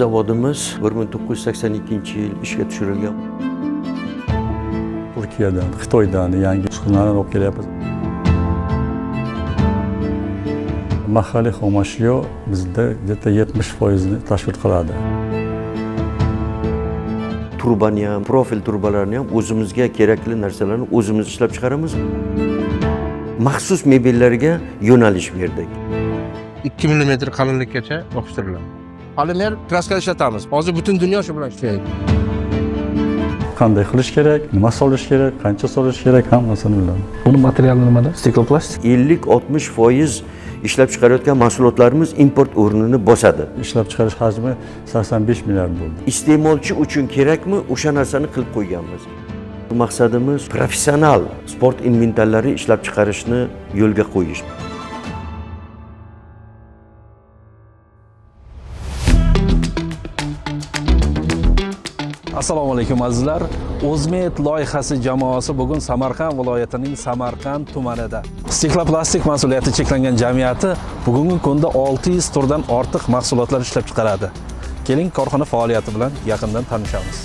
Zavodimiz 1982-yil ishga tushirilgan. Turkiyadan, Xitoydan yangi uskunalar olib kelyapmiz. Mahalliy xomashyo bizda где-то 70% tashkil qiladi. Turbani ham, profil turbalarni ham o'zimizga kerakli narsalarni o'zimiz ishlab chiqaramiz. Maxsus mebellarga yo'nalish berdik. 2 mm qalinlikkacha yopishtiriladi. Polimer kraska ishlatamiz. Hozir butun dunyo shu bilan ishlaydi. Qanday qilish kerak, nima solish kerak, qancha solish kerak hammasini biladi. Buni materiali nimada? Stikoplastik. 50-60% ishlab chiqarayotgan mahsulotlarimiz import o'rnini bosadi. Ishlab chiqarish hajmi 85 milliard bo'ldi. Iste'molchi uchun kerakmi, o'sha narsani qilib qo'yganmiz. Maqsadimiz professional sport inventarlari ishlab chiqarishni yo'lga qo'yish. Assalomu alaykum azizlar. O'zmet loyihasi jamoasi bugun Samarqand viloyatining Samarqand tumanida. Stikoplastik mas'uliyati cheklangan jamiyati bugungi kunda 600 turdan ortiq mahsulotlar ishlab chiqaradi. Keling korxona faoliyati bilan yaqindan tanishamiz.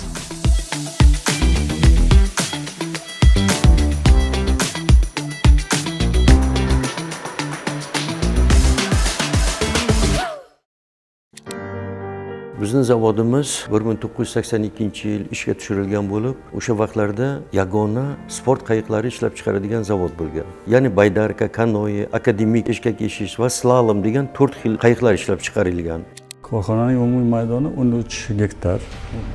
Bizning zavodimiz 1982-yil ishga tushirilgan bo'lib, o'sha vaqtlarda yagona sport qayiqlari ishlab chiqaradigan zavod bo'lgan. Ya'ni baydarka, kanoe, akademik eshkak eshish va slalom degan 4 xil qayiqlar ishlab chiqarilgan. Korxonaning umumiy maydoni 13 gektar.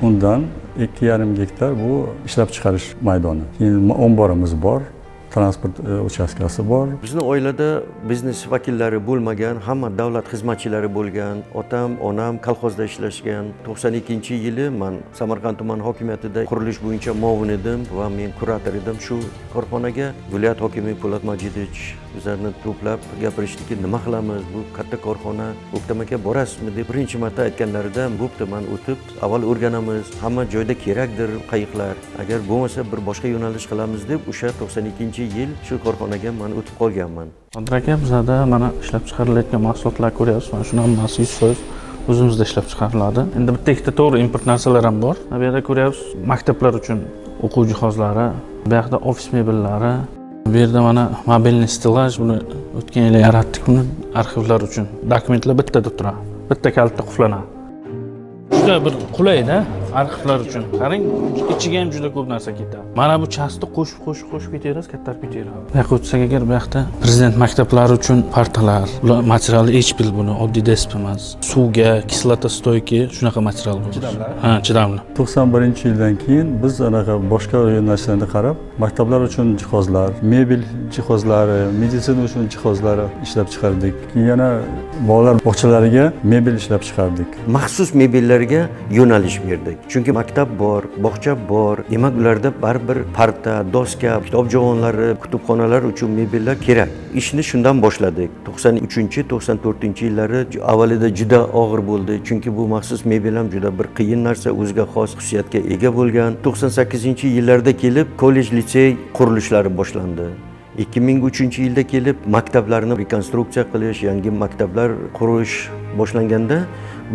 Undan 2,5 gektar bu ishlab chiqarish maydoni. Keyin omborimiz bor. Transport uchastkasi bor. Bizning oilada biznes vakillari bo'lmagan, hamma davlat xizmatchilari bo'lgan. Otam, onam kolxozda ishlashgan. 92-yili men Samarqand tuman hokimiyatida qurilish bo'yicha muavin edim va men kurator edim. Shu korxonaga viloyat hokimi Po'lat Majidovich bizlarni to'plab gapirishdiki, nima qilamiz? Bu katta korxona, O'ktam aka borasizmi deb birinchi marta aytganlarida, bo'pti, men o'tib avval o'rganamiz. Hamma joyda kerakdir qayiqlar. Agar bo'lmasa bir boshqa yo'nalish qilamiz deb o'sha 92-yil shu korxonaga men o'tib qolganman. Qodir aka, bizlarda mana ishlab chiqarilayotgan mahsulotlar ko'ryapsiz. Mana shuni hammasi 100% o'zimizda ishlab chiqariladi. Endi bitta ikkita to'g'ri import narsalar ham bor. Bu yerda ko'ryapsiz, maktablar uchun o'quv jihozlari, bu yoqda ofis mebellari, bu yerda mana mobilniy stilaj, buni o'tgan yili yaratdik buni arxivlar uchun. Dokumentlar bittada turadi. Bitta kalitda qulflanadi. Juda bir qulayda arxivlar uchun. Qarang, ichiga ham juda ko'p narsa ketadi. Mana bu chastni qo'shib ketaverasiz, kattarib ketaveradi. Bu yoqqa o'tsak agar bu yoqda prezident maktablari uchun partalar, ular materiali HP buni oddiy desk emas. Suvga, kislota stoyki, shunaqa material bu. Chidamli. Ha, chidamli. 91-yildan keyin biz anaqa boshqa yo'nalishlarga qarab, maktablar uchun jihozlar, mebel jihozlari, meditsina uchun jihozlari ishlab chiqardik. Yana bolalar bog'chalariga mebel ishlab chiqardik. Maxsus mebellarga yo'nalish berdik. Chunki maktab bor, bog'cha bor. Demak, ularda baribir parta, doska, kitob javonlari, kutubxonalar uchun mebellar kerak. Ishni shundan boshladik. 93-94-yillari avvalida juda og'ir bo'ldi. Chunki bu maxsus mebel ham juda bir qiyin narsa, o'ziga xos xususiyatga ega bo'lgan. 98-yillarda kelib kollej, litsey qurilishlari boshlandi. 2003-yilda kelib maktablarni rekonstruksiya qilish, yangi maktablar qurish boshlanganda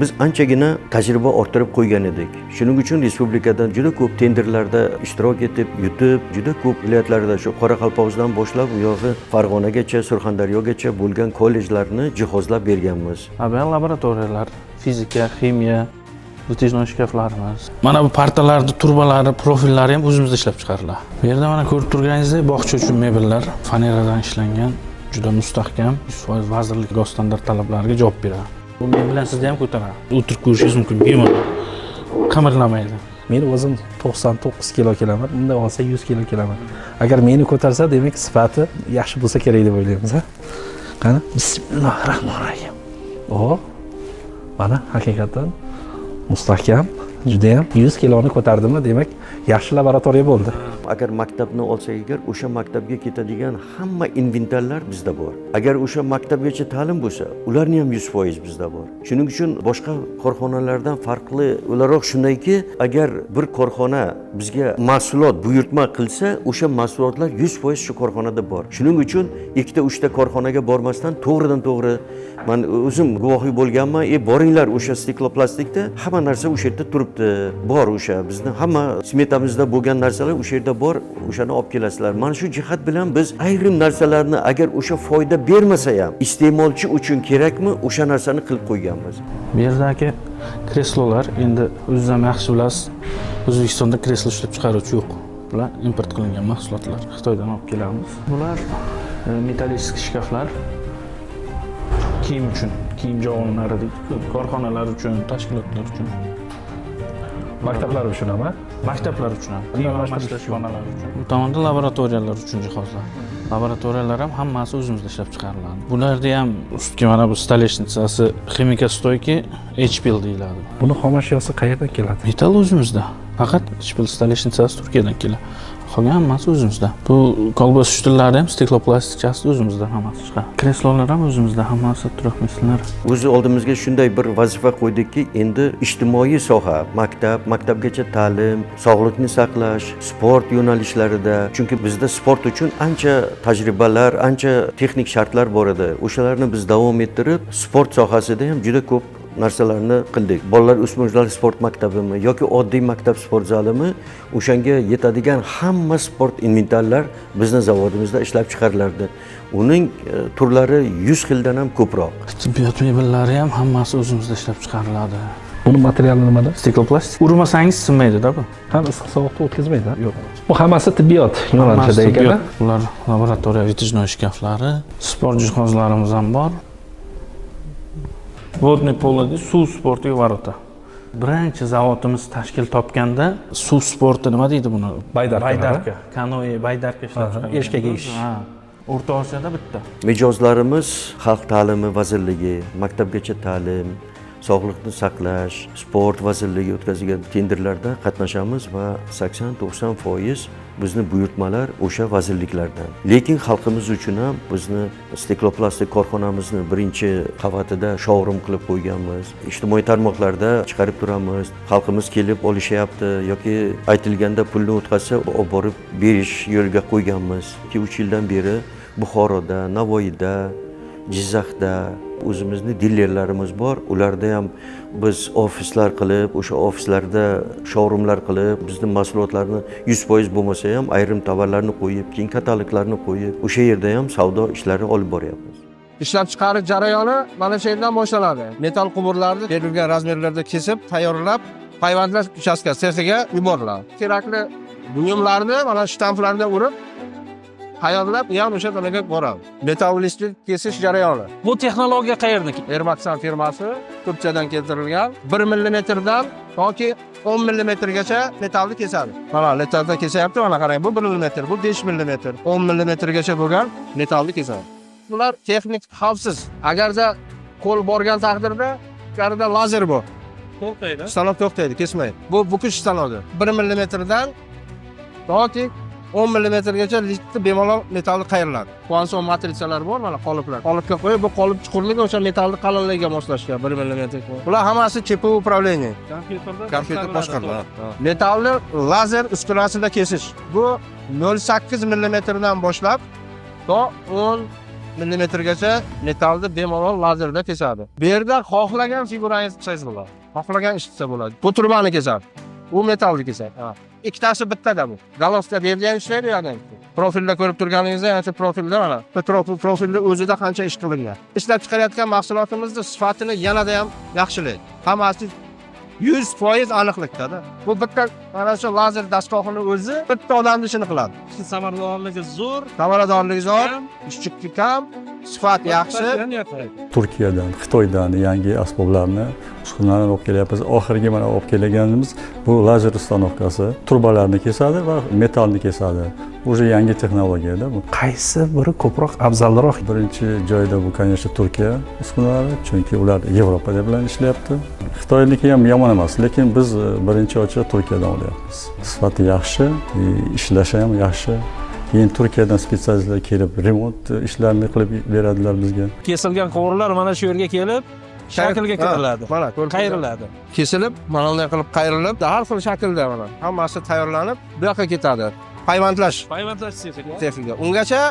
biz anchagina tajriba orttirib qo'ygan edik. Shuning uchun respublikadan juda ko'p tenderlarda ishtirok etib, yutib, juda ko'p viloyatlarda, shu Qoraqalpog'istondan boshlab u yog'i Farg'onagacha, Surxondaryogacha bo'lgan kollejlarni jihozlab berganmiz. Abiy laboratoriyalar, fizika, ximiya, Lutijnoy shkaflarimiz. Mana bu partalarning turbalari, profillari ham o'zimizda ishlab chiqariladi. Bu yerda mana ko'rib turganingizdek, bog'cha uchun mebellar faneradan ishlangan, juda mustahkam, 100% vazirlik standart talablariga javob beradi. Bu men bilan sizni ham ko'taradi. O'tirib ko'rishingiz mumkin, bemalol. Qamirlamaydi. Men o'zim 99 kilo kelaman, undan olsa 100 kilo kelaman. Agar meni ko'tarsa, demak sifati yaxshi bo'lsa kerak deb o'ylaymiz, ha? Qani, bismillahirrohmanirrohim. Mana haqiqatan mustahkam, juda ham 100 kiloni ko'tardimi, demak yaxshi laboratoriya bo'ldi. Agar maktabni olsak agar, o'sha maktabga ketadigan hamma inventarlar bizda bor. Agar o'sha maktabgacha ta'lim bo'lsa, ularni ham 100% bizda bor. Shuning uchun boshqa korxonalardan farqli o'laroq shundayki, agar bir korxona bizga mahsulot buyurtma qilsa, o'sha mahsulotlar 100% shu korxonada bor. Shuning uchun ikkita, uchta korxonaga bormasdan to'g'ridan-to'g'ri men o'zim guvohi bo'lganman, boringlar o'sha stikloplastikda hamma narsa o'sha yerda turibdi. Bor o'sha bizni hamma smetamizda bo'lgan narsalar o'sha yerda bor, o'shani olib kelasizlar. Mana shu jihat bilan biz ayrim narsalarni agar o'sha foyda bermasa ham iste'molchi uchun kerakmi, o'sha narsani qilib qo'yganmiz. Bu yerdagi kreslolar endi o'zingizam yaxshi bilasiz, O'zbekistonda kreslo ishlab chiqaruvchi yo'q. Bular import qilingan mahsulotlar, Xitoydan olib kelamiz. Bular metallический shkaflar, kiyim uchun, kiyim javonlari deydi, korxonalar uchun, tashkilotlar uchun. Maktablar uchun ham, Maktablar uchun ham, kiyim almashtirish xonalari uchun. Bu tomonda laboratoriyalar uchun jihozlar. Laboratoriyalar ham hammasi o'zimizda ishlab chiqariladi. Bularda ham ustki mana bu stoleshnicasi ximikastoyki HPL deyiladi. Buni xom ashyosi qayerdan keladi? Metall o'zimizda. Faqat HPL stoleshnicasi Turkiyadan keladi. Qolgan hammasi o'zimizda. Bu kolbas shtullari ham stikloplastikchasi o'zimizda hammasi chiqadi. Kreslolar ham o'zimizda hammasi turaqmislar. O'zi oldimizga shunday bir vazifa qo'ydikki, endi ijtimoiy soha, maktabgacha ta'lim, sog'liqni saqlash, sport yo'nalishlarida, chunki bizda sport uchun ancha tajribalar, ancha texnik shartlar bor edi. O'shalarni biz davom ettirib, sport sohasida ham juda ko'p narsalarni qildik. Bolalar o'smirlar sport maktabimi yoki oddiy maktab sport zalimi, o'shanga yetadigan hamma sport inventarlar bizni zavodimizda ishlab chiqarilardi. Uning turlari 100 xildan ham ko'proq. Tibbiyot mebellari ham hammasi o'zimizda ishlab chiqariladi. Buni materiali nimada? Stikloplastik. Urmasangiz sinmaydi-da bu. Ham issiq sovuqda o'tkazmaydi? Yo'q. Bu hammasi tibbiyot yo'nalishida ekan. Bular laboratoriya vitijnoy shkaflari, sport jihozlarimiz ham bor. Vodniy poladi suv sportiga varota. Birinchi zavodimiz tashkil topganda suv sporti nima deydi buni? Baydarka. Kanoe, baydarka ishlab chiqargan. Eshkaga ish. O'rta Osiyoda bitta. Mijozlarimiz Xalq ta'limi vazirligi, maktabgacha ta'lim, sog'liqni saqlash, sport vazirligi o'tkazilgan tenderlarda qatnashamiz va 80-90% bizni buyurtmalar o'sha vazirliklardan. Lekin xalqimiz uchun ham bizni stikloplastik korxonamizni birinchi qavatida showroom qilib qo'yganmiz. Ijtimoiy tarmoqlarda chiqarib turamiz. Xalqimiz kelib olishyapti yoki aytilganda pulni o'tkazsa, olib borib berish yo'lga qo'yganmiz. 2-3 yildan beri Buxoroda, Navoiyda, Jizzaxda o'zimizni dilerlarimiz bor. Ularda ham biz ofislar qilib, o'sha ofislarda showroomlar qilib, bizning mahsulotlarni 100% bo'lmasa ham ayrim tovarlarni qo'yib, keyin kataloglarni qo'yib, o'sha yerda ham savdo ishlari olib boryapmiz. Ishlab chiqarish jarayoni mana shu yerdan boshlanadi. Metal quburlarni berilgan razmerlarda kesib, tayyorlab, payvandlash uchastkasi sexiga yuboriladi. Kerakli buyumlarni mana shtamplarga urib tayyorlab, ham o'sha tomonga boradi. Metallistik kesish jarayoni. Bu texnologiya qayerniki? Ermaksan firmasi Turkiyadan keltirilgan 1 millimetrdan yoki 10 millimetrgacha metalni kesadi. Mana metaldan kesyapti, mana qarang, bu 1 millimetr, bu 5 millimetr, 10 millimetrgacha bo'lgan metalni kesadi. Bular texnik xavfsiz. Agarda qo'l borgan taqdirda, qarida lazer bor. To'xtaydi. Stanok to'xtaydi, kesmaydi. Bu bukish stanogi. 1 millimetrdan yoki 10 millimetrgacha liftni bemalol metalni qayriladi. Quanson matrisalar bor, mana qoliplar. Qolipga qo'yib, bu qolip chuqurligi o'sha metalni qalinligiga moslashgan 1 millimetr. Bular hammasi CPU upravlение. Kompyuter boshqaradi. Metalni lazer uskunasida kesish. Bu 0.8 millimetrdan boshlab to 10 millimetrgacha metalni bemalol lazerda kesadi. Bu yerda xohlagan figurangizni qilsangiz bo'ladi. Xohlagan ish qilsa bo'ladi. Bu turbani kesadi. U metalni kesadi. Ikkitasi bittada bu. Galoska bergan ishlaydi ya'ni. Profilda ko'rib turganingizda, ana profilda mana. Profilda o'zida qancha ish qilingan. Ishlab chiqarayotgan mahsulotimizning sifatini yanada ham yaxshilaydi. Hammasi 100% aniqlikda. Bu bitta mana shu lazer dastgohini o'zi bitta odamning ishini qiladi. Samaradorligi zo'r, Samaradorligi zo'r, ishchi kam, sifat yaxshi. Turkiyadan, Xitoydan yangi asboblarni, uskunalarni olib kelyapmiz. Oxirgi mana olib kelganimiz bu lazer ustanovkasi turbalarni kesadi va metalni kesadi. уже yangi texnologiyada bu. Qaysi biri ko'proq afzalroq? Birinchi joyda bu, конечно, Turkiya uskunalari, chunki ular Yevropada bilan ishlayapti. Xitoyniki ham yomon emas, lekin biz birinchi ochig'i Turkiyadan olyapmiz. Sifati yaxshi, ishlashi ham yaxshi. Keyin Turkiyadan spetsialistlar kelib, remont ishlarini qilib beradilar bizga. Kesilgan quvurlar mana shu yerga kelib, shaklga kiriladi. Mana Qayriladi. kesilib, mana bunday qilib qayrilib, har xil shaklda mana hammasi tayyorlanib, bu yoqqa ketadi. Payvandlash Payvandlash sexiga. sexiga. Ungacha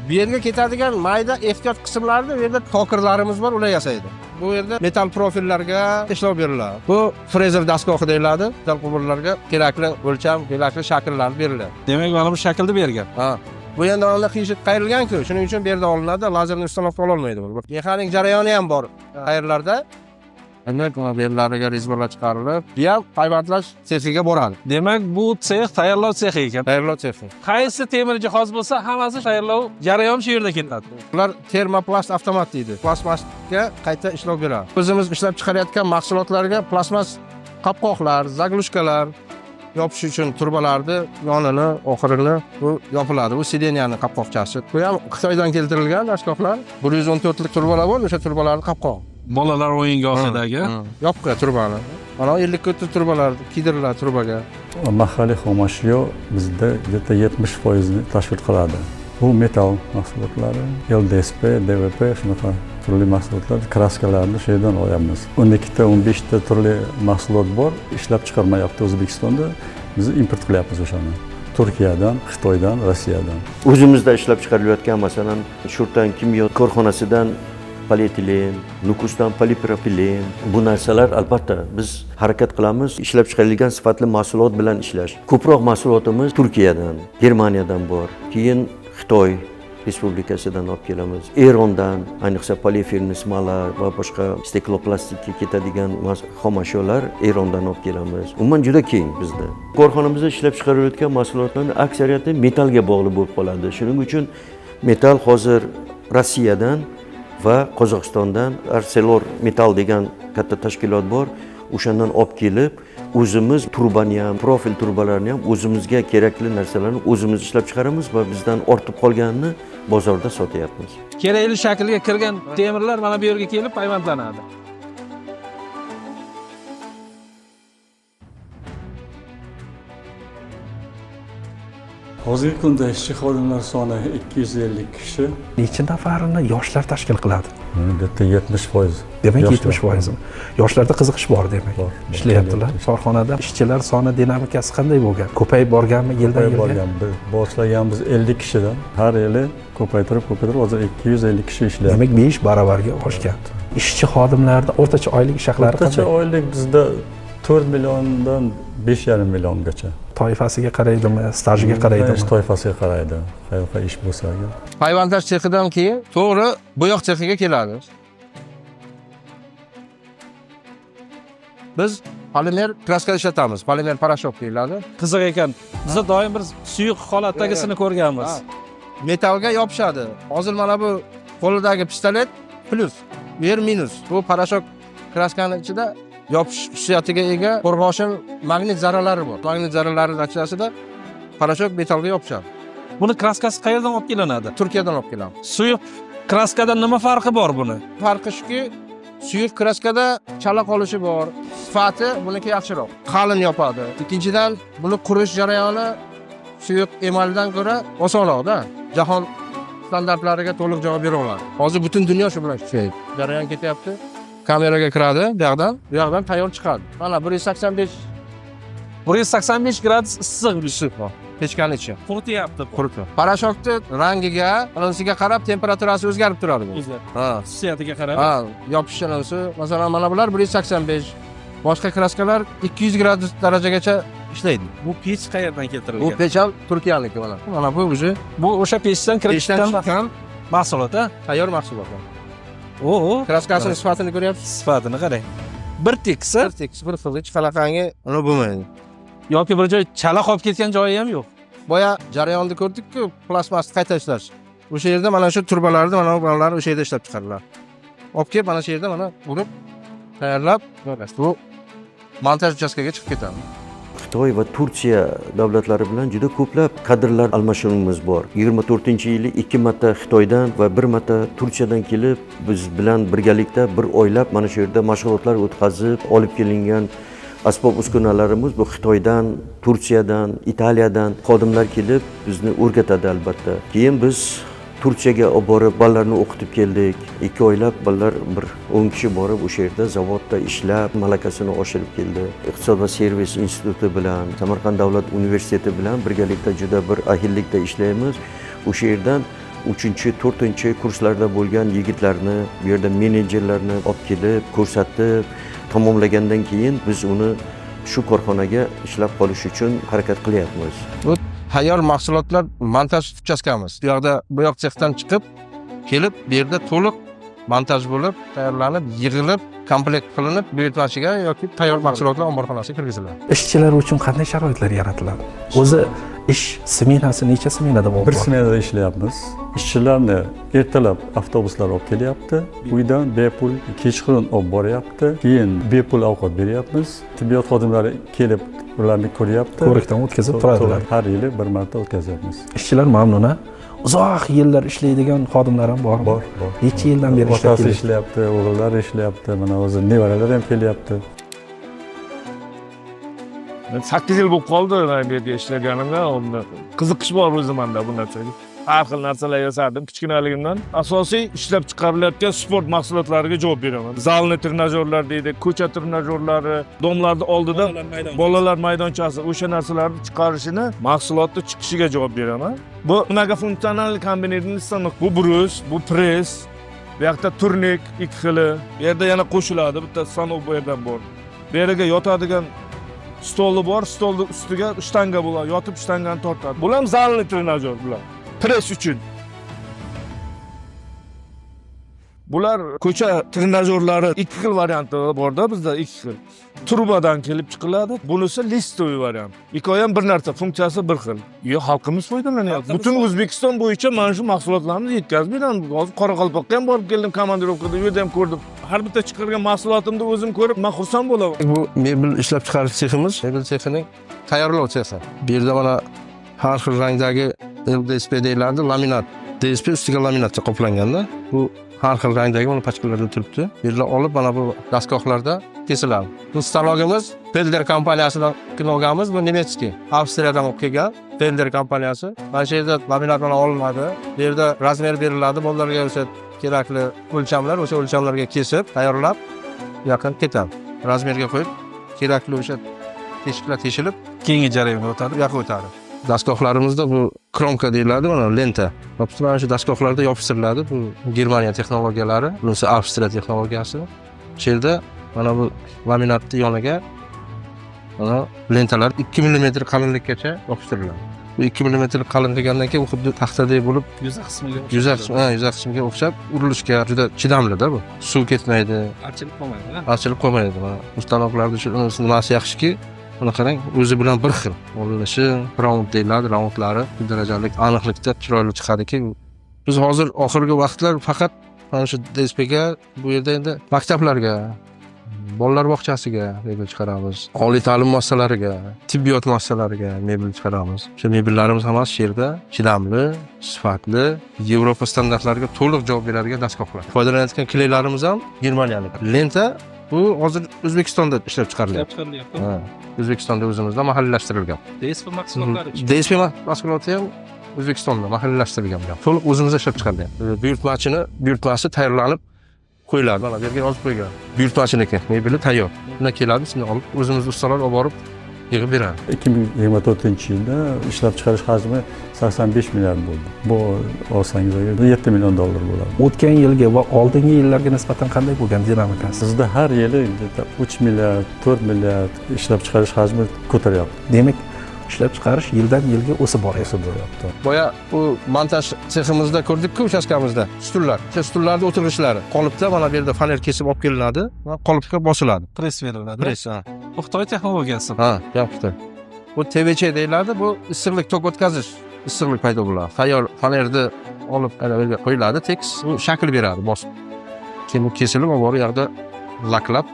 bu yerga ketadigan mayda ehtiyot qismlarni bu yerda tokirlarimiz bor, ular yasaydi. Bu yerda metal profillarga ishlov beriladi. Bu frezer daskohi deyiladi. Metal quvurlarga kerakli o'lcham, kerakli shakllar beriladi. Demak, mana bu shaklda bergan. Ha. Bu endi onda qiyishi qayrilgan-ku, shuning uchun bu yerda olinadi, lazerni ustanovka qila olmaydi bu. Mexanik jarayoni ham bor qayerlarda. Endi bellarga rezborlar chiqarilib, bu ham payvandlash sexiga boradi. Demak, bu sex tayyorlov sexi ekan. Tayyorlov sexi. Qaysi temir jihoz bo'lsa, hammasi tayyorlov jarayoni shu yerda ketadi. Ular termoplast avtomat deydi. Plastmasga qayta ishlov beradi. O'zimiz ishlab chiqarayotgan mahsulotlarga plastmas qopqoqlar, zaglushkalar yopish uchun turbalarni yonini, oxirini bu yopiladi. Bu sideniyaning qopqoqchasi. Bu ham Xitoydan keltirilgan dashkoqlar. 114 lik turbalar bor, o'sha turbalarning qopqog'i. Bolalar o'yingohidagi. Yopqa turbani. Mana 50 kutli turbalar kiydiriladi turbaga. Mahalliy xomashyo bizda где-то 70% ni tashkil qiladi. Bu metal mahsulotlari, LDSP, DVP shunaqa turli mahsulotlar, kraskalarni shu yerdan olyapmiz. 12 ta 15 ta turli mahsulot bor, ishlab chiqarmayapti O'zbekistonda. Biz import qilyapmiz o'shani. Turkiyadan, Xitoydan, Rossiyadan. O'zimizda ishlab chiqarilayotgan, masalan, Shurtan kimyo korxonasidan polietilen, Nukusdan polipropilen, bu narsalar albatta biz harakat qilamiz ishlab chiqarilgan sifatli mahsulot bilan ishlash. Ko'proq mahsulotimiz Turkiyadan, Germaniyadan bor. Keyin Xitoy Respublikasidan olib kelamiz. Erondan, ayniqsa poliefirni smala va boshqa stekloplastikka ketadigan xomashyolar Erondan olib kelamiz. Umuman juda keng bizda. Korxonamizda ishlab chiqarilayotgan mahsulotlarning aksariyati metalga bog'liq bo'lib qoladi. Shuning uchun metal hozir Rossiyadan va Qozog'istondan Arcelor Metal degan katta tashkilot bor. O'shandan olib kelib, o'zimiz turbani ham, profil turbalarni ham o'zimizga kerakli narsalarni o'zimiz ishlab chiqaramiz va bizdan ortib qolganini bozorda sotyapmiz. Kerakli shaklga kirgan temirlar mana bu yerga kelib payvandlanadi. Hozirgi kunda ishchi xodimlar soni 250 kishi. Necha nafarini yoshlar tashkil qiladi? Bitta 70%. Demak 70%. Yoshlarda qiziqish bor demak. Ishlayaptilar. Korxonada ishchilar soni dinamikasi qanday bo'lgan? Ko'payib borganmi yildan yilga? Borgan. Biz boshlaganmiz 50 kishidan. Har yili ko'paytirib hozir 250 kishi ishlayapti. Demak 5 barobarga oshgan. Ishchi xodimlarda o'rtacha oylik ish haqlari O'rtacha qanday? oylik bizda 4 milliondan 5,5 milliongacha. Toifasiga qaraydimi, stajiga qaraydimi? Ish toifasiga qaraydi. Qayoqqa ish bo'lsa. Payvandlash sexidan keyin to'g'ri bo'yoq sexiga keladi. Biz polimer kraska ishlatamiz. Polimer parashok deyiladi. Qiziq ekan. Biz doim bir suyuq holatdagisini ko'rganmiz. Metalga yopishadi. Hozir mana bu qo'lidagi pistolet plus, bu yer minus. Bu parashok kraskaning ichida yopish xususiyatiga ega qo'rg'oshin magnit zarralari bor. Magnit zarralari natijasida parashok metalga yopishadi. Buni kraskasi qayerdan olib kelinadi? Turkiyadan olib kelamiz. Suyuq kraskadan nima farqi bor buni? Farqi shuki, suyuq kraskada chala qolishi bor. Sifati buniki yaxshiroq. Qalin yopadi. Ikkinchidan, buni qurish jarayoni suyuq emaldan ko'ra osonroq-da. Jahon standartlariga to'liq javob bera oladi. Hozir butun dunyo shu bilan ishlaydi. Jarayon ketyapti. Kameraga kiradi, bu yoqdan tayyor chiqadi. Mana 185 gradus issiq bor. Pechkani ichi. qurityapti. Parashokni rangiga, balansiga qarab temperaturasi o'zgarib turadi bu. Ha, Xususiyatiga qarab. ha, yopish sharoiti, masalan, mana bular 185, boshqa kraskalar 200 gradus darajagacha ishlaydi. Bu pech qayerdan Bu keltirilgan? pech ham Turkiyaniki mana. Mana bu o'zi Bu o'sha pechdan kirib pechdan chiqqan chiqqan mahsulot, ha? tayyor mahsulot. O, Kraskasining sifatini ko'ryapsiz? sifatini qarang. Bir tekisi Bir xil hech qanaqangi uni bo'lmaydi. yoki bir joy chala qolib ketgan joyi ham yo'q. Boya jarayonni ko'rdik-ku, plastmasni qayta ishlash. O'sha yerda mana shu turbalarni, mana bu bolalarni o'sha yerda ishlab chiqariladi. Olib kelib mana shu yerda mana urib, tayyorlab, bu montaj uchastkaga chiqib ketadi. Xitoy va Turkiya davlatlari bilan juda ko'plab kadrlar almashinuvimiz bor. 24-yili 2 marta Xitoydan va 1 marta Turkiyadan kelib, biz bilan birgalikda bir oylab mana shu yerda mashg'ulotlar o'tkazib, olib kelingan asbob-uskunalarimiz bu Xitoydan, Turkiyadan, Italiyadan xodimlar kelib bizni o'rgatadi albatta. Keyin biz Turkiyaga olib borib bolalarni o'qitib keldik. 2 oylab bolalar bir 10 kishi borib o'sha yerda zavodda ishlab, malakasini oshirib keldi. Iqtisod va servis instituti bilan, Samarqand davlat universiteti bilan birgalikda juda bir ahillikda ishlaymiz. O'sha yerdan 3-4 kurslarda bo'lgan yigitlarni, bu yerda menejerlarni olib kelib, ko'rsatib, tamomlagandan keyin biz uni shu korxonaga ishlab qolish uchun harakat qilyapmiz. Bu tayyor mahsulotlar montaj uchastkamiz. Bu yoqda bu yoq sexdan chiqib, kelib, bu yerda to'liq montaj bo'lib, tayyorlanib, yig'ilib, komplekt qilinib, buyurtmachiga yoki tayyor mahsulotlar omborxonasiga kirgiziladi. Ishchilar uchun qanday sharoitlar yaratiladi? O'zi ish smenasi necha smenada bo'lib Bir smenada ishlayapmiz. Ishchilarni ertalab avtobuslar olib kelyapti. Uydan bepul kechqurun olib boryapti. Keyin bepul ovqat beryapmiz. Tibbiyot xodimlari kelib ularni ko'ryapti. ko'rikdan o'tkazib turadilar. Har yili bir marta o'tkazyapmiz. Ishchilar mamnun-a? Uzoq yillar ishlaydigan xodimlar ham bormi? Bor. Necha yildan beri ishlab Otasi kelyapti? ishlayapti, o'g'illari ishlayapti, mana o'zi nevaralar ham kelyapti. 8 yil bo'lib qoldi men bu yerda ishlaganimga. Qiziqish bor o'zimda bu narsaga. Har xil narsalar yasadim kichkinaligimdan. Asosiy ishlab chiqarilayotgan sport mahsulotlariga javob beraman. Zalni trenajyorlar deydi, ko'cha trenajyorlari, domlarning oldida bolalar maydonchasi, o'sha narsalarni chiqarishini, mahsulotning chiqishiga javob beraman. Bu mnogofunksional kombinirованный станок, bu brus, bu press, bu yoqda turnik ikki xili, bu yerda yana qo'shiladi, bitta stanok bu yerdan bor. Bu yerga yotadigan stoli bor, stolning ustiga shtanga bo'ladi, yotib shtangani tortadi. Bu ham zalni trenajyor bular. Press uchun. Bular ko'cha trenajyorlari ikki xil varianti borda, bizda ikki xil. Turbadan kelib chiqiladi. Bunisi listoviy variant. Ikkovi ham bir narsa, funksiyasi bir xil. Xalqimiz foydalanyapti. Butun O'zbekiston bo'yicha mana shu mahsulotlarni yetkazib beramiz. Hozir Qoraqalpoqqa ham borib keldim, komandirovkada, u yerda ham ko'rdim. Har bitta chiqargan mahsulotimni o'zim ko'rib, men xursand bo'laman. Bu mebel ishlab chiqarish seximiz, mebel sexining tayyorlov sexi. Bu yerda mana har xil rangdagi LDSP deyiladi, laminat. DSP ustiga laminatga qoplanganda, bu har xil rangdagi mana pachkalarda turibdi. Bu yerlar olib mana bu dastgohlarda kesiladi. Bu stalogimiz Felder kompaniyasidan olganmiz, bu nemetskiy. Avstriyadan olib kelgan Felder kompaniyasi. Mana shu yerda laminat bilan olinadi. Bu yerda razmer beriladi, bolalarga o'sha kerakli o'lchamlar, o'sha o'lchamlarga kesib, tayyorlab, yaqin ketadi. Razmerga qo'yib, kerakli o'sha teshiklar teshilib, Keyingi jarayonga o'tadi. yoqib o'tadi. Dastgohlarimizda bu kromka deyiladi, mana lenta. Mana shu dastgohlarda yopishtiriladi. Bu Germaniya texnologiyalari, bunisi Avstriya texnologiyasi. Shu yerda mana bu laminatni yoniga mana lentalar 2 mm qalinlikkacha yopishtiriladi. Bu 2 mm qalin degandan keyin u xuddi taxtadek bo'lib, yuzaq qismiga o'xshab urilishga juda chidamli-da bu. Suv ketmaydi, ochilib qolmaydi. Mana ustanoklarda shu nimasi yaxshiki, buni qarang, o'zi bilan bir xil. O'rinishi, round deyiladi, roundlari bu darajalik aniqlikda chiroyli chiqadiki, biz hozir oxirgi vaqtlar faqat mana shu DSPga bu yerda endi maktablarga, bolalar bog'chasiga mebel chiqaramiz. Oliy ta'lim muassasalariga, tibbiyot muassasalariga mebel chiqaramiz. Shu mebellarimiz hammasi shu yerda chidamli, sifatli, Yevropa standartlariga to'liq javob beradigan dastgohlar. Foydalanayotgan kleylarimiz ham germaniyalik. Lenta bu hozir O'zbekistonda ishlab chiqarilyapti. O'zbekistonda o'zimizda mahalliylashtiriilgan. DSP mahsulotlari. DSP mahsuloti ham O'zbekistonda mahalliylashtiriilgan. To'liq o'zimizda ishlab chiqarilgan. Buyurtmasi tayyorlanib qo'yiladi. Mana bu yerga yozib qo'ygan. Buyurtmachiniki, mebeli tayyor. Bundan keladi, shuni olib o'zimiz ustalar olib borib yig'ib beradi. 2024-yilda ishlab chiqarish hajmi 85 milliard bo'ldi. Bu olsangiz agar $7 million bo'ladi. O'tgan yilga va oldingi yillarga nisbatan qanday bo'lgan dinamikasi? Bizda har yili 3 milliard, 4 milliard ishlab chiqarish hajmi ko'taryapti. Demak, ishlab chiqarish yildan yilga o'sib boryapti. Boya bu montaj seximizda ko'rdik-ku, uchastkamizda stullar. O'sha stullarning o'tirg'ichlari qolipda mana bu yerda faner kesib olib kelinadi va qolipga bosiladi. Press beriladi. Press, ha. Bu Xitoy texnologiyasi. Ha, Xitoy. Bu TVC deyiladi, bu issiqlik tok o'tkazish, issiqlik paydo bo'ladi. Tayyor fanerni olib ana bu yerga qo'yiladi, tekis bu shakl beradi, bosib. Keyin bu kesilib, bu yoqda laklab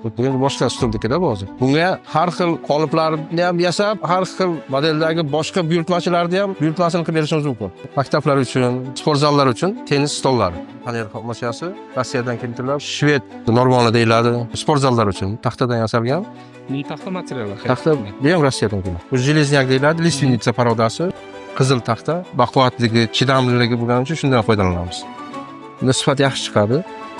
Bu boshqa stulnikida bu hozir. Bunga har xil qoliplarni ham yasab, har xil modeldagi boshqa buyurtmachilarni ham buyurtmasini qilib berishimiz mumkin. Maktablar uchun, sport zallar uchun tennis stollari. Panel xomashiyasi Rossiyadan keltirilib, Shved normali deyiladi. Sport zallar uchun taxtadan yasalgan. Taxta materiallar. Taxta bu ham Rossiyadan kelgan. Bu железняк deyiladi, lisvinitsa parodasi. Qizil taxta, baquvvatligi, chidamliligi bo'lgani uchun shundan foydalanamiz. Bunda sifat yaxshi chiqadi.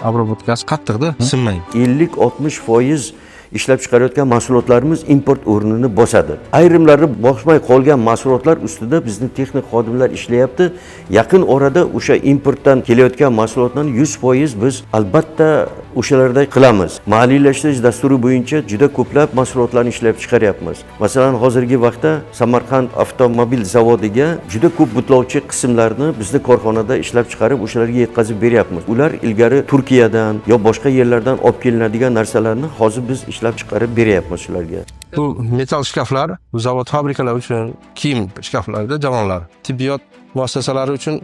Обработкасы qattiqda, sinmaydi. 50-60% ishlab chiqarayotgan mahsulotlarimiz import o'rnini bosadi. Ayrimlari bosmay qolgan mahsulotlar ustida bizni texnik xodimlar ishlayapti. Yaqin orada o'sha importdan kelayotgan mahsulotlarni 100% biz albatta o'shalarda qilamiz. Maliylashtirish dasturi bo'yicha juda ko'plab mahsulotlarni ishlab chiqaryapmiz. Masalan, hozirgi vaqtda Samarqand avtomobil zavodiga juda ko'p butlovchi qismlarni bizning korxonada ishlab chiqarib, o'shalarga yetkazib beryapmiz. Ular ilgari Turkiyadan yo boshqa yerlardan olib kelinadigan narsalarni hozir biz ishlab chiqarib beryapmiz shularga. Bu metal shkaflar, bu zavod fabrikalar uchun, kiyim shkaflarida javonlar, tibbiyot muassasalari uchun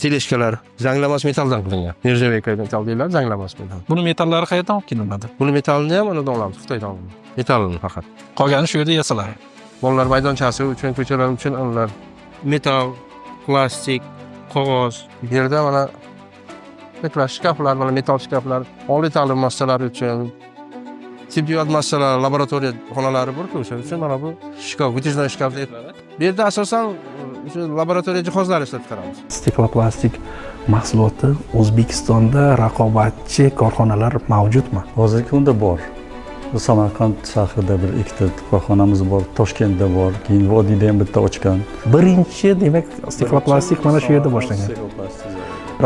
teleshkalar zanglamas metaldan qilingan. Nержавейка metal deyiladi, zanglamas metal. Buni metallari qayerdan olib kelinadi? Buni metallini ham anadan olamiz, Xitoydan olamiz. Metallini faqat. Qolgani shu yerda yasaladi. Bolalar maydonchasi uchun, ko'chalar uchun ular metal, plastik, qog'oz. Bu yerda mana metal shkaflar, mana metal shkaflar, oliy ta'lim muassasalari uchun, tibbiyot muassasalari, laboratoriya xonalari bor-ku, o'sha uchun mana bu shkaf, vытяжной shkaf deyiladi. Bu yerda asosan o'sha laboratoriya jihozlari ishlab chiqaramiz. Stiklo-plastik mahsuloti O'zbekistonda raqobatchi korxonalar mavjudmi? Hozirgi kunda bor. Samarqand shahrida bir ikkita korxonamiz bor, Toshkentda bor, keyin Vodiyda ham bitta ochgan. Birinchi demak stiklo-plastik mana shu yerda boshlangan.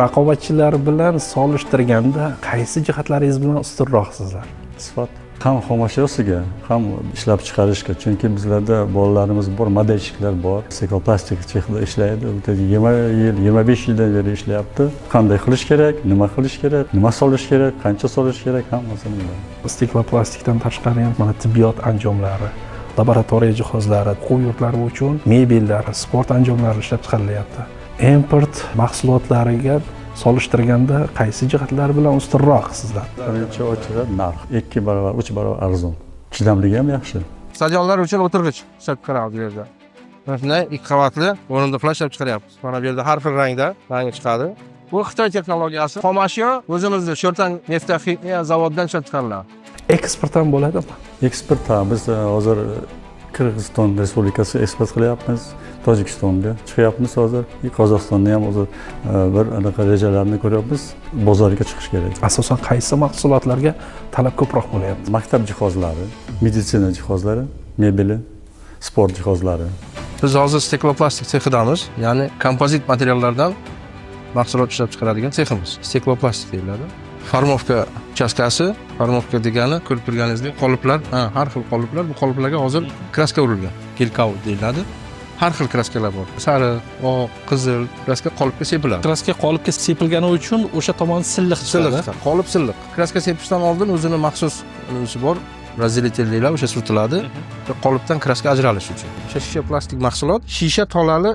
Raqobatchilar bilan solishtirganda qaysi jihatlaringiz bilan ustunroqsizlar? Sifat ham xomashiyosiga, ham ishlab chiqarishga. Chunki bizlarda bolalarimiz bor, modelchiliklar bor. Stiklo-plastik sexda ishlaydi. 20 yil, 25 yildan beri ishlayapti. Qanday qilish kerak, nima qilish kerak, nima solish kerak, qancha solish kerak hammasini biladi. Stiklo-plastikdan tashqari ham mana tibbiyot anjomlari, laboratoriya jihozlari, o'quv yurtlari uchun mebellar, sport anjomlari ishlab chiqarilyapti. Import mahsulotlariga solishtirganda qaysi jihatlar bilan ustunroq sizlar? Birinchi ochig'i narx 2 barobar, 3 barobar arzon. Chidamligi ham yaxshi. Stadionlar uchun o'tirg'ich ishlab chiqaramiz bu yerda. Mana shunday 2 qavatli o'rindiqlar ishlab chiqaryapmiz. Mana bu yerda har xil rangda rangi chiqadi. Bu Xitoy texnologiyasi. Xomashyo o'zimizning Sho'rtan neft-ximiya zavodidan ishlab chiqariladi. Eksport ham bo'ladimi? Eksport ham biz hozir Qirg'iziston Respublikasi eksport qilyapmiz. Tojikistonga chiqyapmiz hozir. Qozog'istonni ham hozir bir anaqa rejalarni ko'ryapmiz. Bozorga chiqish kerak. Asosan qaysi mahsulotlarga talab ko'proq bo'lyapti? Maktab jihozlari, meditsina jihozlari, mebeli, sport jihozlari. Biz hozir stiklo-plastik sexidamiz, ya'ni kompozit materiallardan mahsulot ishlab chiqaradigan seximiz. Stiklo-plastik deyiladi. Formovka uchastkasi, formovka degani ko'rib turganingizdek qoliplar, har xil qoliplar. Bu qoliplarga hozir kraska urilgan. Kelkau deyiladi. Har xil kraskalar bor. Sariq, oq, qizil kraska qolipga sepiladi. Kraska qolipga sepilgani uchun o'sha tomon silliq chiqadi. Qolip silliq. Kraska sepishdan oldin o'zini maxsus nimasi bor. Razdelитель deyiladi, o'sha surtiladi. Qolipdan kraska ajralishi uchun. O'sha shisha plastik mahsulot shisha tolali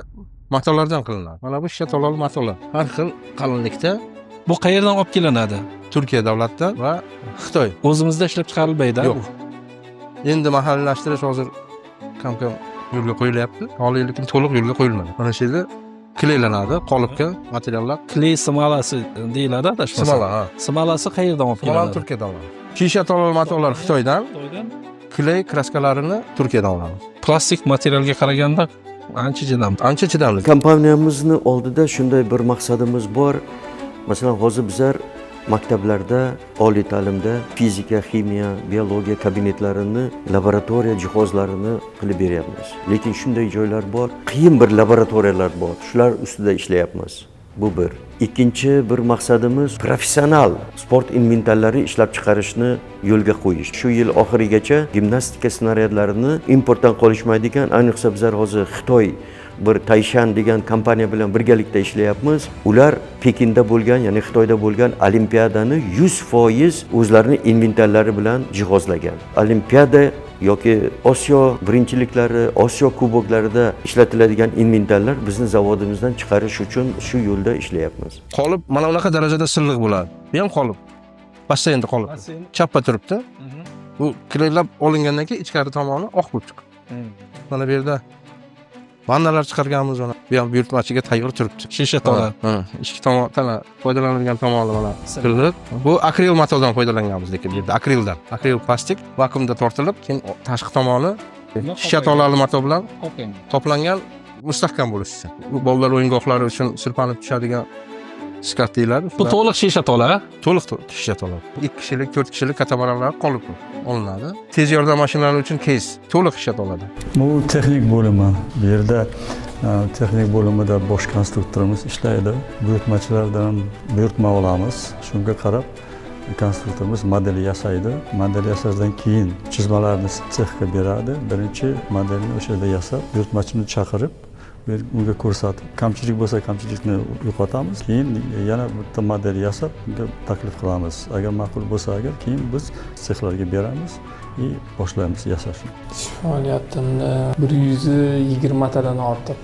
matolardan qilinadi. Mana bu shisha tolali matolar. Har xil qalinlikda. Bu qayerdan olib kelinadi? Turkiya davlatidan va Xitoy. O'zimizda ishlab chiqarilmaydi. Yo'q. Endi mahalliylashtirish hozir kam-kam yo'lga qo'yilyapti. Hali lekin to'liq yo'lga qo'yilmadi. Mana shu yerda kleylanadi, qolipga materiallar. Kley smolasi deyiladi adashmasam. Smola, ha. Smolasi qayerdan olib Smola kelinadi? Turkiyadan oladi. Shisha tolali matolar Xitoydan, kley kraskalarini Turkiyadan olamiz. Plastik materialga qaraganda ancha chidamli. Ancha chidamli. Kompaniyamizni oldida shunday bir maqsadimiz bor. Masalan, hozir bizlar maktablarda, oliy ta'limda fizika, ximiya, biologiya kabinetlarini, laboratoriya jihozlarini qilib beryapmiz. Lekin shunday joylar bor, qiyin bir laboratoriyalar bor. Shular ustida ishlayapmiz. Bu bir. Ikkinchi bir maqsadimiz professional sport inventarlari ishlab chiqarishni yo'lga qo'yish. Shu yil oxirigacha gimnastika snaryadlarini importdan qolishmaydigan, ayniqsa bizlar hozir Xitoy bir Taishan degan kompaniya bilan birgalikda ishlayapmiz. Ular Pekinda bo'lgan, ya'ni Xitoyda bo'lgan olimpiadani 100% o'zlarining inventarlari bilan jihozlagan. Olimpiada yoki Osiyo birinchiliklari, Osiyo kuboklarida ishlatiladigan inventarlar bizni zavodimizdan chiqarish uchun shu yo'lda ishlayapmiz. Qolip mana unaqa darajada silliq bo'ladi. Bu ham qolip. Basseynda qolip. Chappa turibdi. Bu krellab olingandan keyin ichkari tomoni oq bo'lib chiqadi. Mana bu yerda vannalar chiqarganmiz mana. Bu ham buyurtmachiga tayyor turibdi. Shisha tola. Ha, ikki tomon foydalanilgan tomoni mana qilib, bu akril matodan foydalanganmiz lekin bu yerda akrildan. Akril plastik vakuumda tortilib, keyin tashqi tomoni shisha tolali mato bilan qoplangan mustahkam bo'lishi uchun. Bu bolalar o'yingohlari uchun sirpanib tushadigan skat deyiladi. Bu to'liq shisha tola. To'liq shisha tola. 2 kishilik, 4 kishilik katamaranlar qolib olinadi. Tez yordam mashinalari uchun keys to'liq shisha tolada. Bu texnik bo'limi. Bu yerda texnik bo'limida bosh konstruktorimiz ishlaydi. Buyurtmachilardan buyurtma olamiz. Shunga qarab konstruktorimiz model yasaydi. Model yasashdan keyin chizmalarni sexga beradi. Birinchi modelni o'sha yerda yasab, buyurtmachini chaqirib, unga ko'rsatib, kamchilik bo'lsa kamchilikni yo'qotamiz. Keyin yana bitta model yasab, unga taklif qilamiz. Agar ma'qul bo'lsa, keyin biz sexlarga beramiz va boshlaymiz yasashni. Faoliyatimda 120 tadan ortiq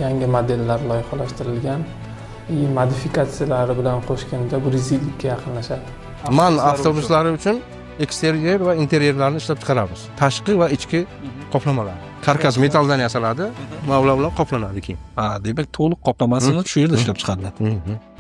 yangi modellar loyihalashtirilgan. Modifikatsiyalari bilan qo'shganda 150 ga yaqinlashadi. Man avtobuslari uchun eksteryer va interyerlarni ishlab chiqaramiz. Tashqi va ichki qoplamalar. Karkas metalldan yasaladi, mavla bilan qoplanadi keyin. Ha, demak to'liq qoplamasini shu yerda ishlab chiqariladi.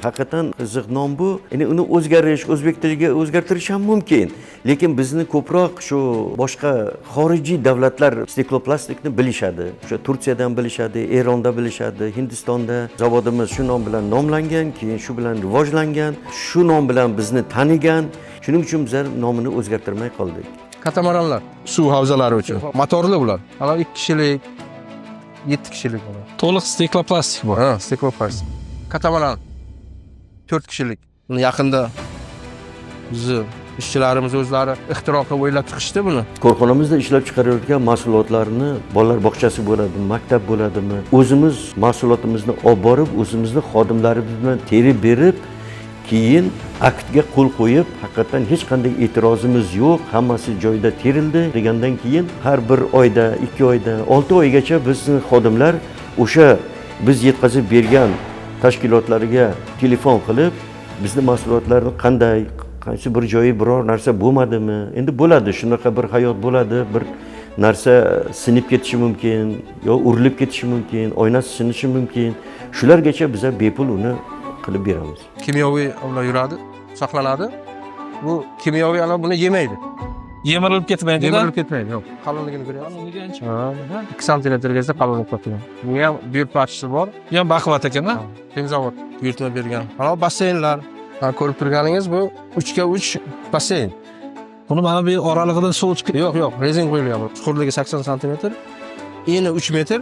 Haqiqatan qiziq nom bu. Endi uni o'zgarish, o'zbek tiliga o'zgartirish ham mumkin. Lekin bizni ko'proq shu boshqa xorijiy davlatlar stikloplastikni bilishadi. O'sha Turkiyadan bilishadi, Eronda bilishadi, Hindistonda zavodimiz shu nom bilan nomlangan, keyin shu bilan rivojlangan, shu nom bilan bizni tanigan. Shuning uchun biz nomini o'zgartirmay qoldik. Katamaranlar suv havzalari uchun motorli bular. Ana 2 kishilik, 7 kishilik bo'ladi. To'liq stikloplastik bor. Ha, stikloplastik. Katamaran 4 kishilik. Buni yaqinda bizni ishchilarimiz o'zlari ixtiro qilib o'ylab chiqishdi buni. Korxonamizda ishlab chiqarayotgan mahsulotlarni bolalar bog'chasi bo'ladimi, maktab bo'ladimi, o'zimiz mahsulotimizni olib borib, o'zimizni xodimlarimiz bilan terib berib, keyin aktga qo'l qo'yib, haqiqatan hech qanday e'tirozimiz yo'q, hammasi joyida terildi degandan keyin har bir oyda, 2 oyda, 6 oygacha bizni xodimlar o'sha biz yetkazib bergan tashkilotlarga telefon qilib, bizni mahsulotlarni qanday, qaysi bir joyi biror narsa bo'lmadimi? Endi bo'ladi, shunaqa bir hayot bo'ladi, bir narsa sinib ketishi mumkin, yo urilib ketishi mumkin, oynasi sinishi mumkin. Shulargacha biz bepul uni qilib beramiz. Kimyoviy ular yuradi, saqlanadi. Bu kimyoviy ana buni yemaydi. Yemirilib ketmaydi. Yemirilib ketmaydi, yo'q. Qalinligini ko'ryapsiz. Ha, 2 santimetrgacha qalinib ketgan. Bunga ham buyurtmachisi bor. Bu ham baquvvat ekan-a? Temzavod buyurtma bergan. Mana basseynlar. Ko'rib turganingiz bu 3 ga 3 basseyn. Buni mana bu oralig'idan suv chiqib. Yo'q, rezin qo'yilgan. Chuqurligi 80 santimetr, eni 3 metr,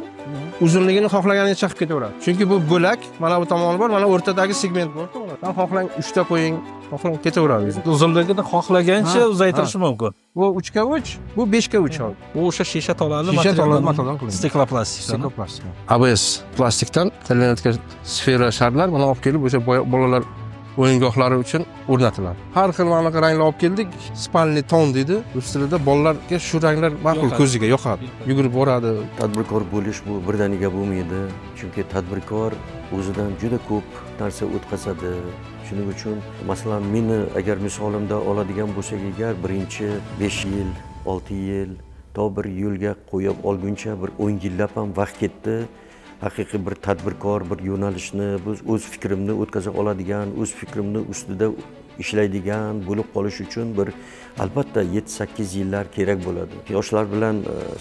uzunligini xohlaganicha chiqib ketaveradi. Chunki bu bo'lak, mana bu tomoni bor, mana o'rtadagi segment bor. Ham xohlang 3 ta qo'ying, xohlang ketaveradi. Uzunligini xohlagancha uzaytirish mumkin. Bu 3 ga 3, bu 5 ga 3 hozir. Bu o'sha shisha tolali matodan qilingan. Stikloplastik. ABS plastikdan tailandga sfera sharlar mana olib kelib o'sha bolalar o'yingohlari uchun o'rnatiladi. Har xil mana ranglar olib keldik. Spalniy ton deydi. Rus tilida bolalarga shu ranglar ma'qul ko'ziga yoqadi. Yugurib boradi. Tadbirkor bo'lish bu birdaniga bo'lmaydi. Chunki tadbirkor o'zidan juda ko'p narsa o'tkazadi. Shuning uchun masalan meni agar misolimda oladigan bo'lsak agar birinchi 5 yil, 6 yil to bir yo'lga qo'yib olguncha bir 10 yillab ham vaqt ketdi. Haqiqiy bir tadbirkor, bir yo'nalishni biz o'z fikrimni o'tkaza oladigan, o'z fikrimni ustida ishlaydigan bo'lib qolish uchun bir albatta 7-8 yillar kerak bo'ladi. Yoshlar bilan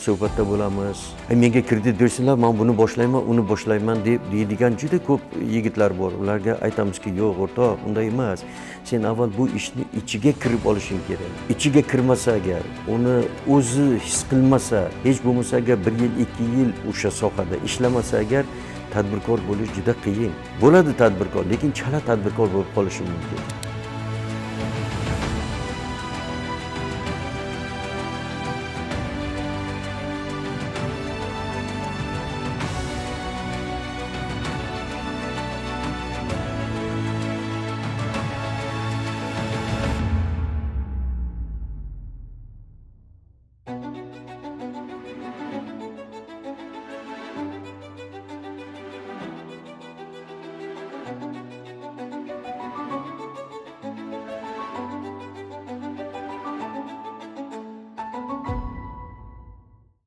suhbatda bo'lamiz. Menga kredit bersinlar, men buni boshlayman, uni boshlayman deb deydigan juda ko'p yigitlar bor. Ularga aytamizki, yo'q o'rtoq, unday emas. Sen avval bu ishni ichiga kirib olishing kerak. Ichiga kirmasa agar, uni o'zi his qilmasa, hech bo'lmasa agar 1 yil, 2 yil o'sha sohada ishlamasa agar tadbirkor bo'lish juda qiyin. Bo'ladi tadbirkor, lekin chala tadbirkor bo'lib qolishi mumkin.